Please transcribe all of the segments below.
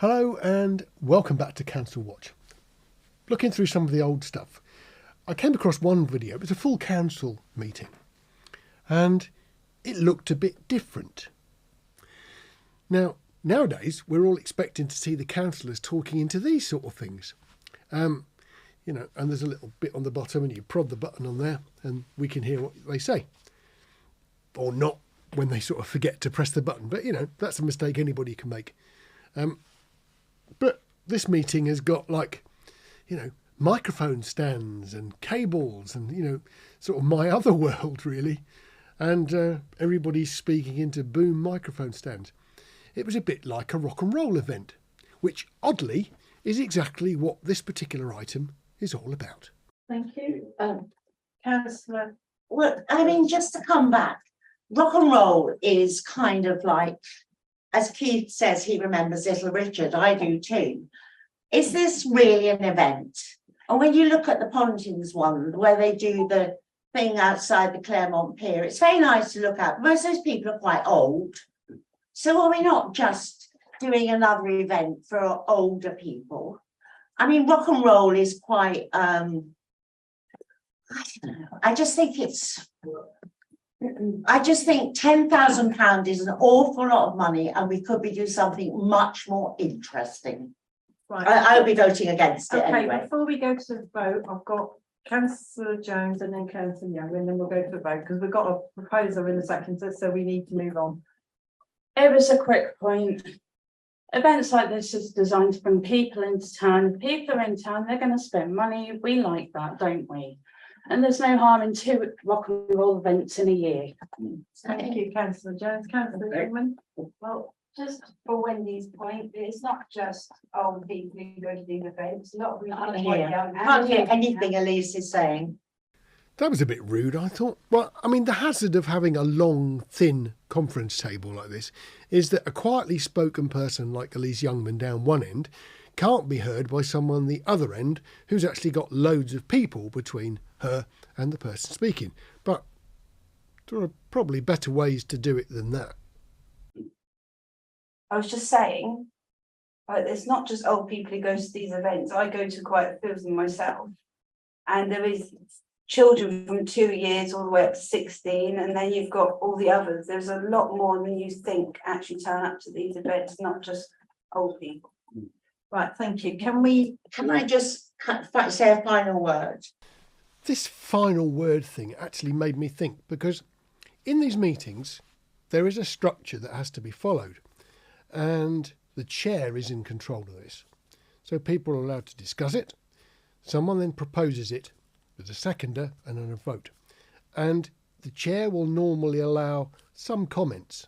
Hello and welcome back to Council Watch. Looking through some of the old stuff, I came across one video. It was a full council meeting and it looked a bit different. Now, nowadays we're all expecting to see the councillors talking into these sort of things. And there's a little bit on the bottom and you prod the button on there and we can hear what they say. Or not when they sort of forget to press the button, but that's a mistake anybody can make. But this meeting has got microphone stands and cables and, sort of my other world really. And everybody's speaking into boom microphone stands. It was a bit like a rock and roll event, which oddly is exactly what this particular item is all about. Thank you. Councillor. Well, just to come back, rock and roll is kind of like, as Keith says, he remembers Little Richard, I do too. Is this really an event? And when you look at the Pontins one, where they do the thing outside the Claremont Pier, it's very nice to look at. Most of those people are quite old. So are we not just doing another event for older people? Rock and roll is quite, I don't know. I just think £10,000 is an awful lot of money and we could be doing something much more interesting. Right. I'll be voting against it Okay, anyway. before we go to the vote, I've got Councillor Jones and then Councillor Young, and then we'll go to the vote because we've got a proposer in the second, so we need to move on. It was a quick point. Events like this is designed to bring people into town. If people are in town, they're going to spend money. We like that, don't we? And there's no harm in 2 rock and roll events in a year. Thank you, Councillor Jones. Councillor Youngman. Well, just for Wendy's point, it's not just old people who go to these events. A lot of people are quite young. Can't hear anything Elise is saying. That was a bit rude, I thought. Well, the hazard of having a long, thin conference table like this is that a quietly spoken person like Elise Youngman down one end can't be heard by someone the other end who's actually got loads of people between her and the person speaking. But there are probably better ways to do it than that. I was just saying, it's not just old people who go to these events. I go to quite a few of them myself. And there is children from 2 years all the way up to 16, and then you've got all the others. There's a lot more than you think actually turn up to these events, not just old people. Right, thank you. Can I just say a final word? This final word thing actually made me think, because in these meetings there is a structure that has to be followed and the chair is in control of this. So people are allowed to discuss it. Someone then proposes it with a seconder and then a vote. And the chair will normally allow some comments.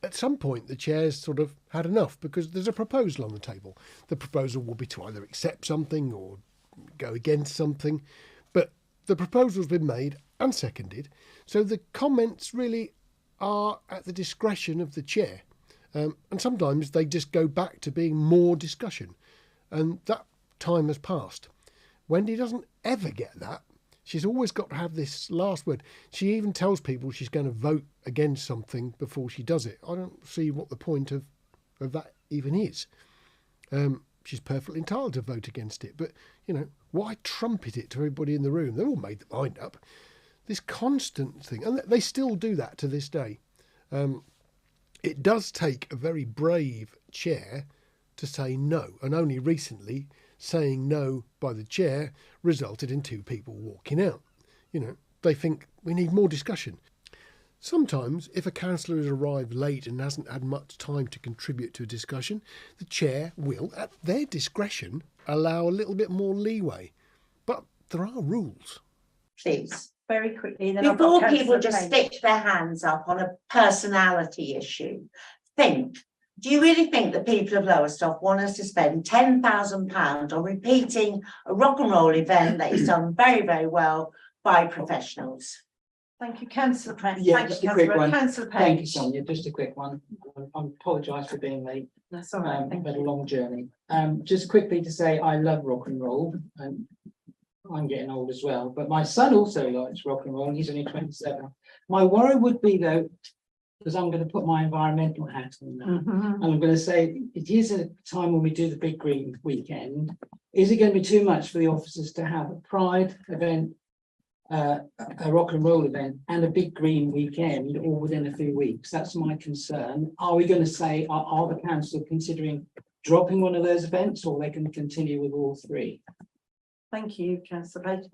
At some point, the chair's sort of had enough because there's a proposal on the table. The proposal will be to either accept something or go against something. But the proposal's been made and seconded. So the comments really are at the discretion of the chair. And sometimes they just go back to being more discussion. And that time has passed. Wendy doesn't ever get that. She's always got to have this last word. She even tells people she's going to vote against something before she does it. I don't see what the point of that even is. She's perfectly entitled to vote against it. But, why trumpet it to everybody in the room? They've all made their mind up. This constant thing, and they still do that to this day. It does take a very brave chair to say no. And only recently, saying no by the chair resulted in 2 people walking out. They think we need more discussion. Sometimes, if a councillor has arrived late and hasn't had much time to contribute to a discussion, the chair will, at their discretion, allow a little bit more leeway. But there are rules. Please. very quickly, then before people just stick their hands up on a personality issue, do you really think the people of Lowestoft want us to spend £10,000 on repeating a rock and roll event that is done very, very well by professionals? Thank you, Councillor Pence. Yeah, Thank just you, a quick Councillor. one. Councillor Thank you, Page. Sonia. Just a quick one. I apologise for being late. That's all right. I've Thank had a you. long journey. Just quickly to say, I love rock and roll, and I'm getting old as well. But my son also likes rock and roll, and he's only 27. My worry would be though, because I'm going to put my environmental hat on now. Mhm. And I'm going to say, it is a time when we do the big green weekend. Is it going to be too much for the officers to have a Pride event, a rock and roll event and a big green weekend all within a few weeks? That's my concern. Are we going to say, are the council considering dropping one of those events, or they can continue with all three? Thank you, councillor Page.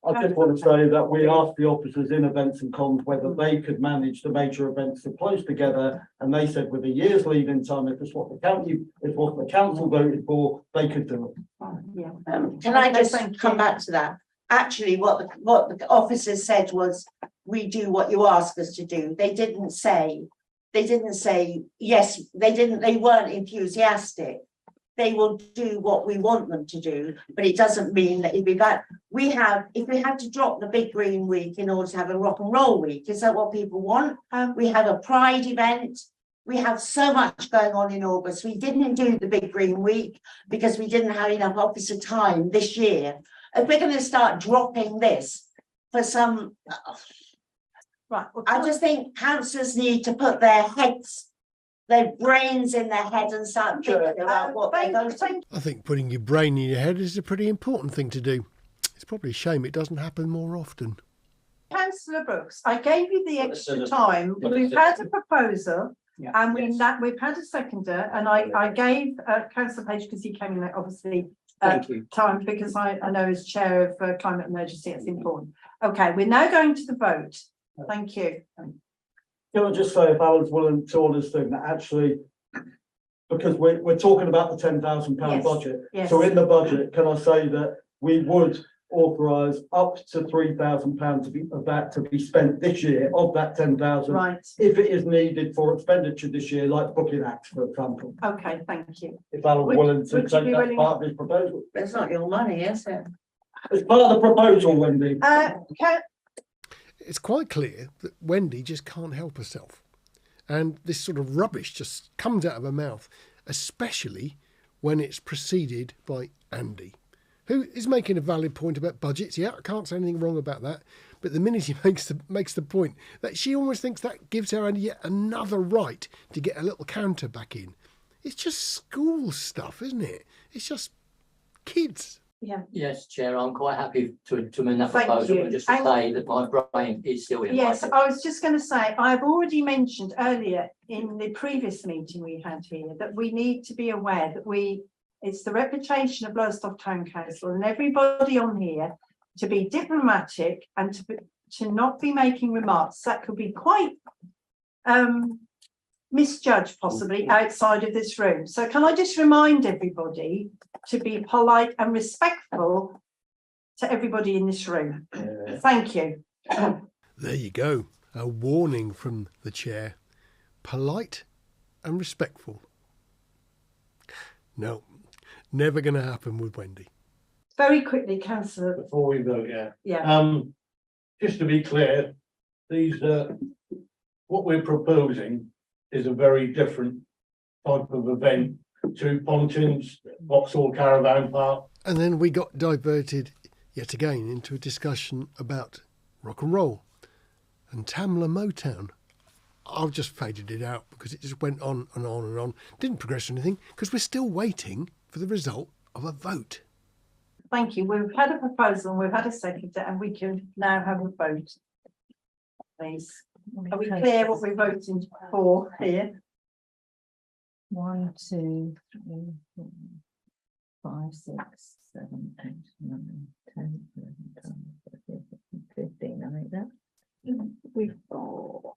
I just want to say that we asked the officers in events and cons whether they could manage the major events to close together, and they said with a year's lead-in time, if it's what the council voted for, they could do it. Yeah. Can I just Thank come you. back to that? Actually, what the officers said was, we do what you ask us to do. They didn't say yes, they weren't enthusiastic. They will do what we want them to do, but it doesn't mean that if we had to drop the big green week in order to have a rock and roll week, is that what people want? We have a Pride event. We have so much going on in August. We didn't do the big green week because we didn't have enough officer time this year. If we're going to start dropping this for some, Right. Well, I just think councillors need to put their brains in their head and start thinking about what they're going to. I think putting your brain in your head is a pretty important thing to do. It's probably a shame it doesn't happen more often. Councillor Brooks, I gave you the extra time. We've had a proposal Yeah. and we've had a seconder, and I gave councillor Page, because he came in late, obviously, Thank you. time, because I know as chair of climate emergency, it's important. Okay, we're now going to the vote. Thank you. Can I just say, if Alan's willing to all this thing, that actually, because we're talking about the £10,000 Yes, budget. yes. So in the budget, can I say that we would authorise up to £3,000 of that to be spent this year, of that 10,000, Right, if it is needed for expenditure this year, like booking acts, for example. okay, thank you. If Alan's Would- willing to would you take be that willing- part of his proposal. It's not your money, is it? It's part of the proposal, Wendy. It's quite clear that Wendy just can't help herself. And this sort of rubbish just comes out of her mouth, especially when it's preceded by Andy, who is making a valid point about budgets. Yeah, I can't say anything wrong about that. But the minute he makes the point that she almost thinks that gives her yet another right to get a little counter back in. It's just school stuff, isn't it? It's just kids. Yeah. Yes, Chair, I'm quite happy to amend that Thank proposal, you. but just to And- say that my brain is still in. Yes, I was just going to say, I've already mentioned earlier in the previous meeting we had here that we need to be aware that it's the reputation of Lowestoft Town Council and everybody on here to be diplomatic and to not be making remarks that could be quite misjudged possibly outside of this room. So can I just remind everybody to be polite and respectful to everybody in this room? Thank you. There you go. A warning from the chair. Polite and respectful. No, never going to happen with Wendy. Very quickly, councillor. Before we vote, yeah. Yeah. Just to be clear, these, what we're proposing is a very different type of event to Pontins, Vauxhall Caravan Park. And then we got diverted yet again into a discussion about rock and roll and Tamla Motown. I've just faded it out because it just went on and on and on. Didn't progress anything because we're still waiting for the result of a vote. Thank you. We've had a proposal, we've had a second, and we can now have a vote. Please. Are we clear what we're voting for here? 1, 2, 3, 4, 5, 6, 7, 8, 9, 10, 11, 12, 13, 14, 15. I think that. We've got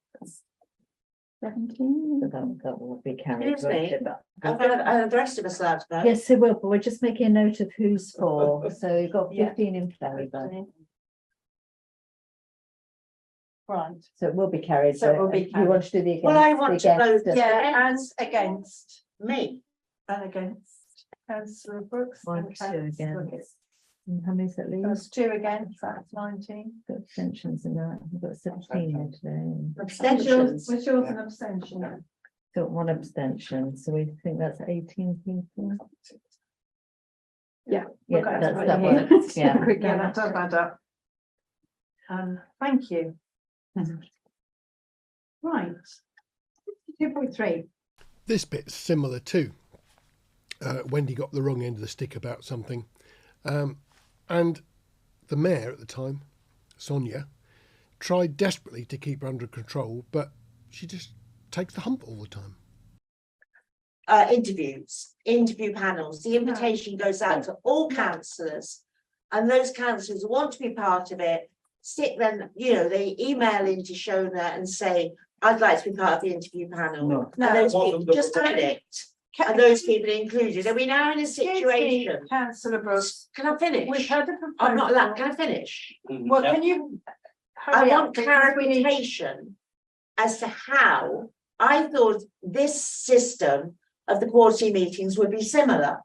17. That will be carried. Seriously? won't it? The rest of us allowed to go. Yes, it will, but we're just making a note of who's for. So we've got Yeah. 15 in favour. Right. So it will be carried. So it will but be You carried. want to do the against? Well, I want to against vote it. Yeah, and against, Me. and against. Councillor Brooks. 1, and 2 councillor against. And how many's that leave? That's 2 against, that's 19. Got abstentions in that. We've got 17 here today. Abstentions. Was yours an abstention? Got 1 abstention, so we think that's 18 people. Yeah. Yeah, Okay, that's right that here. one. Yeah. Yeah, that does add up. Thank you. Right. 2.3. This bit's similar too. Wendy got the wrong end of the stick about something. And the mayor at the time, Sonia, tried desperately to keep her under control, but she just takes the hump all the time. Interview panels, the invitation goes out to all councillors. And those councillors who want to be part of it, stick them, they email into Shona and say, I'd like to be part of the interview panel. No. And those Wasn't people the just proposal. add it. And those people included. Are we now in a situation? Councillor Brooks, Can I finish? we've had a proposal. I'm not allowed, can I finish? Well, can you? I hurry up, want because we need- clarification as to how I thought this system of the quarterly meetings would be similar.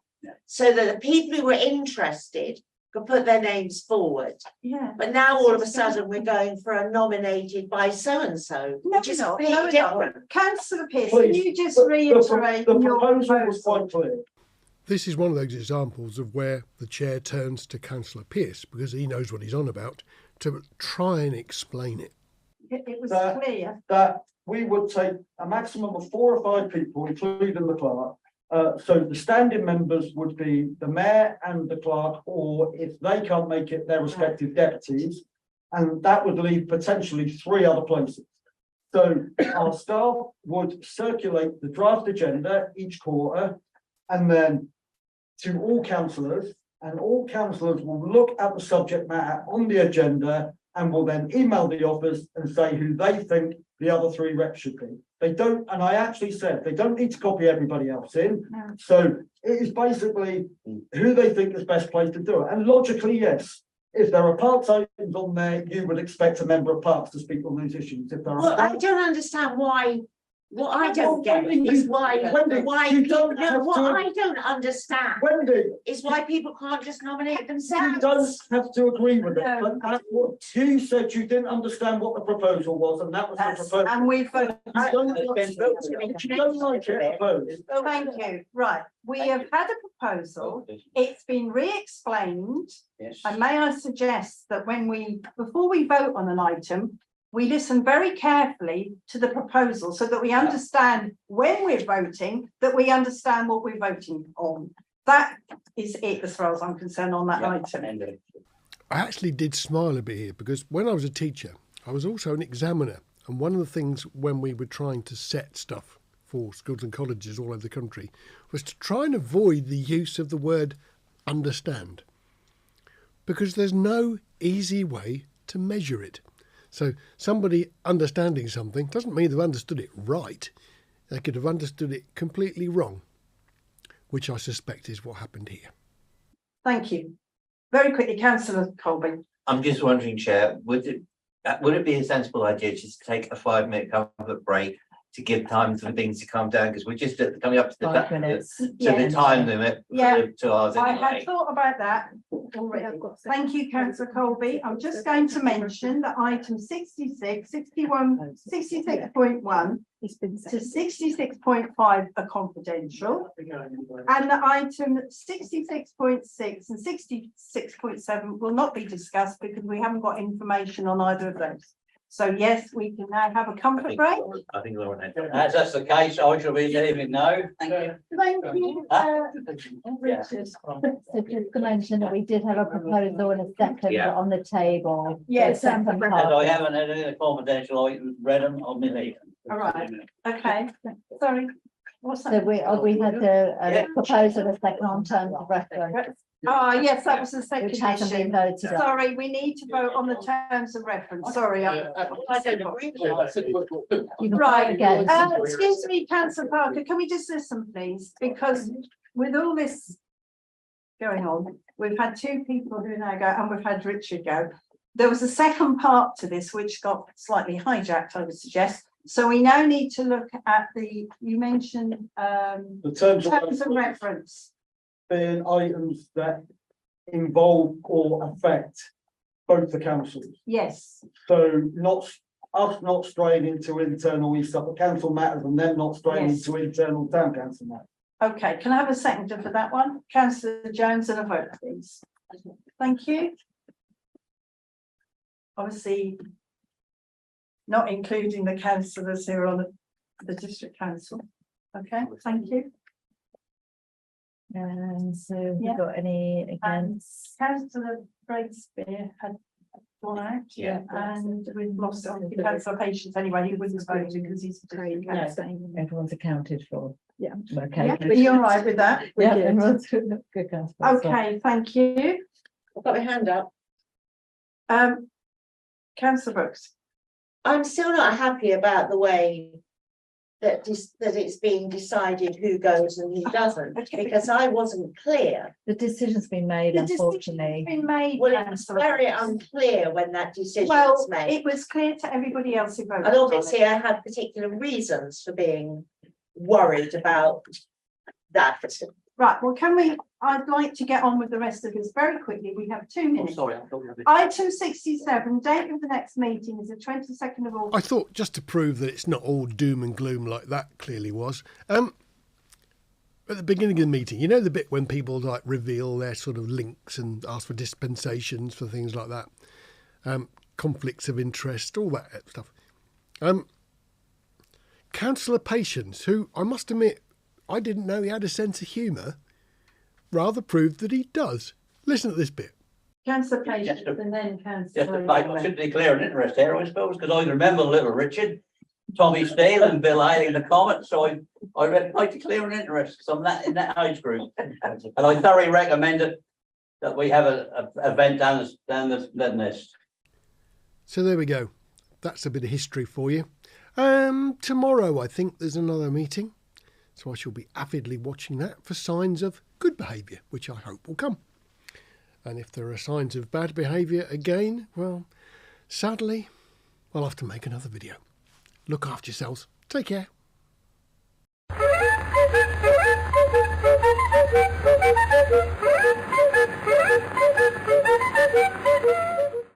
So that the people who were interested could put their names forward. Yeah. But now all of a sudden we're going for a nominated by so-and-so, No, which is we're not. completely No, we're not. different. Councillor Pearce, can Please, you just The reiterate the your proposal was proposal? quite clear. This is one of those examples of where the chair turns to Councillor Pearce, because he knows what he's on about, to try and explain it. It was That- clear. That we would take a maximum of 4 or 5 people, including the clerk. So the standing members would be the mayor and the clerk, or if they can't make it, their respective deputies. And that would leave potentially 3 other places. So our staff would circulate the draft agenda each quarter and then to all councillors, and all councillors will look at the subject matter on the agenda and will then email the office and say who they think the other 3 reps should be. They don't, and I actually said, they don't need to copy everybody else in. No. So it is basically who they think is best placed to do it. And logically, yes, if there are parks items on there, you would expect a member of parks to speak on those issues. If there are. Well, I don't understand why, what I don't get is why You don't no, have what to- I don't understand Wendy, is why people can't just nominate you themselves. don't have to agree with it, No. but that's what you said. You didn't understand what the proposal was, and that was the That's, proposal. and we've voted. You don't like it, propose. Thank you. Right, we have had a proposal. It's been re-explained. Yes. And may I suggest that before we vote on an item, we listen very carefully to the proposal so that we understand when we're voting, that we understand what we're voting on. That is it as far as I'm concerned on that item. I actually did smile a bit here because when I was a teacher, I was also an examiner. And one of the things when we were trying to set stuff for schools and colleges all over the country was to try and avoid the use of the word understand. Because there's no easy way to measure it. So somebody understanding something doesn't mean they've understood it right. They could have understood it completely wrong, which I suspect is what happened here. Thank you. Very quickly, councillor Colby. I'm just wondering, Chair, would it be a sensible idea just to take a 5-minute comfort break to give time for things to calm down? Because we're just coming up to the 5 minutes. Yeah. the time limit for Yeah. the 2 hours I had anyway. thought about that already. Thank you, councillor Colby. I'm just going to mention that item 66, 61, 66.1 to 66.5 are confidential. And the item 66.6 and 66.7 will not be discussed because we haven't got information on either of those. So yes, we can now have a comfort break. I think we're on it. As that's the case, I shall be leaving now. Thank you, Richard. So just to mention that we did have a proposal and a second Yeah. on the table. Yes, The second As part. I haven't had any confidential items read them on my leave. All right. Okay, sorry. What's So that? we had a proposal, a second on terms of reference, Yes, that was the second which hasn't been issue. voted on. Sorry, we need to vote on the terms of reference. Sorry. I don't agree with that. You can Right, vote again. excuse me, councillor Parker, can we just listen, please? Because with all this going on, we've had 2 people who now go, and we've had Richard go. There was a second part to this which got slightly hijacked, I would suggest. So we now need to look at you mentioned The terms terms of of reference. being items that involve or affect both the councils. Yes, So not straying into internal East Suffolk Council matters and them not straying Yes. into internal town council matters. okay, can I have a seconder for that one? Councillor Jones and a vote, please. Thank you. Obviously, not including the councillors who are on the district council. Okay, thank you. And so have Yeah. you got any against? Councillor Breakspear had gone out. Yeah. And we've lost councillor Patience anyway, he wasn't voting because he's. Everyone's accounted for. Yeah. Okay. Yeah, are you all right with that? Yeah, We're good. everyone's good. councillor, so- Okay, thank you. I've got my hand up. Councillor Brooks. I'm still not happy about the way that that it's being decided who goes and who doesn't, because I wasn't clear. The decision's been made, The decision's unfortunately. been made. Well, it's councillor very Brooks. unclear when that decision Well, was made. it was clear to everybody else who voted. And on obviously it. I had particular reasons for being worried about that. Right, well, I'd like to get on with the rest of this very quickly. We have 2 Oh, minutes. sorry, I thought you had. Item 67, date of the next meeting is the 22nd of August. I thought, just to prove that it's not all doom and gloom like that clearly was, at the beginning of the meeting, you know the bit when people like reveal their sort of links and ask for dispensations for things like that, conflicts of interest, all that stuff. Councillor Patience, who I must admit I didn't know he had a sense of humour, rather proved that he does. Listen to this bit. Councillor Patience Just to- and then Just councillor. to make, I should declare an interest here, I suppose, because I remember little Richard, Tommy Steele and Bill Ayling the Comet, so I declare an interest, because I'm in that age group. And I thoroughly recommend it, that we have a event down the nest. So there we go. That's a bit of history for you. Tomorrow I think there's another meeting, so I shall be avidly watching that for signs of good behaviour, which I hope will come. And if there are signs of bad behaviour again, well, sadly, I'll have to make another video. Look after yourselves. Take care.